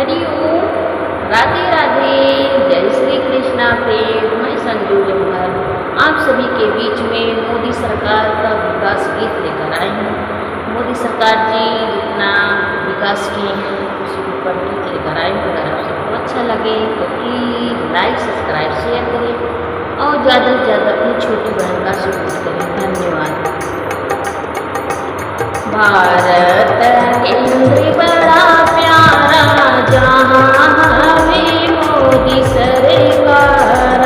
हरिओम, राधे राधे, जय श्री कृष्णा प्रेम। मैं संजू जमकर आप सभी के बीच में मोदी सरकार का विकास गीत लेकर आई हूँ। मोदी सरकार जी जितना विकास किए हैं उसके ऊपर गीत लेकर आए हैं। अगर आप सबको अच्छा लगे तो प्लीज़ लाइक सब्सक्राइब शेयर करें और ज़्यादा से ज़्यादा अपनी छोटी बहन का सपोर्ट करें। धन्यवाद। भारत केंद्र बड़ा प्यारा, जहाँ हमें मोदी सरकार।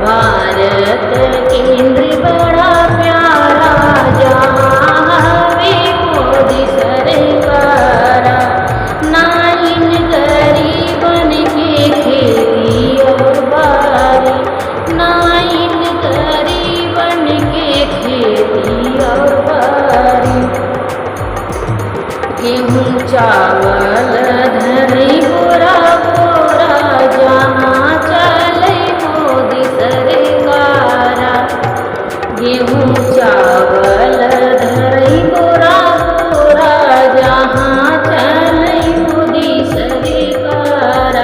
भारत केंद्र बड़ा प्यारा, जहाँ हमें मोदी सरकार। ना इन गरीबन के खेती और बारी, ना इन गरीबन के खेती और बारी। गेहूँ चावल धरई बोरा बोरा, जहाँ चले मोदी सरकार। गेहूँ चावल धरई बोरा बोरा, जहाँ चले मोदी सरकार।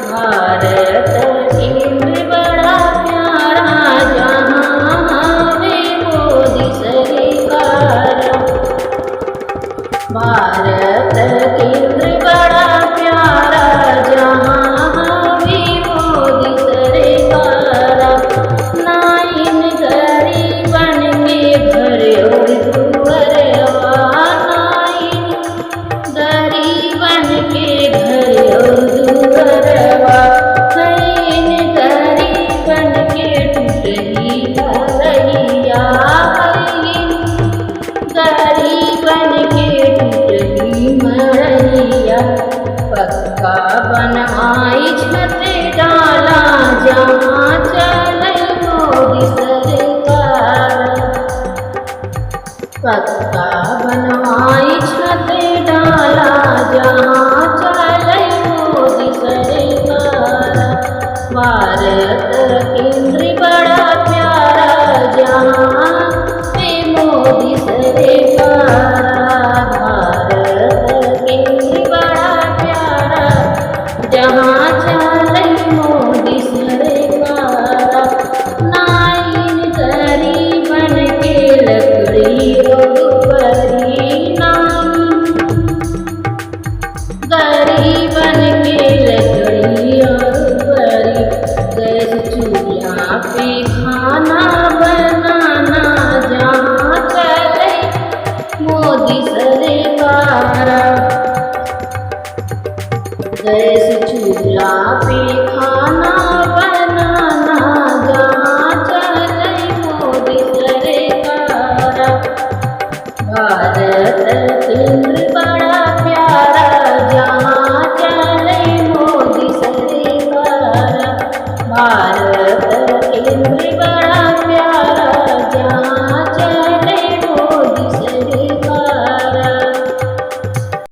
भारत केंद्र बड़ा प्यारा, जहाँ हमें मोदी सरकार। भारत केंद्र बड़ा प्यारा, जहाँ हमें मोदी सरकार। ना इन गरीबन के घर और दुअरवा, ना इन गरीबन के घर और दुअरवा। इन गरीबन के टूटही घरैया, गरीबन के टूटही मरैया। पक्का बनवाई छत डाला, जहाँ चले मोदी सरकार। पक्का बनवाई छत डाला, जहाँ चले मोदी सरकार। भारत केंद्र बड़ा प्यारा, जहाँ मोदी सरकार। भारत केंद्र बड़ा प्यारा, जहाँ चले मोदी सरकार। ना इन गरीबन के लकड़ी रोपरी, ना गरीबन के लकड़ी रोपरी। गैस चूल्हा पे खाना बनाना, जहाँ चले मोदी सरकार। गैस चूल्हा पे खाना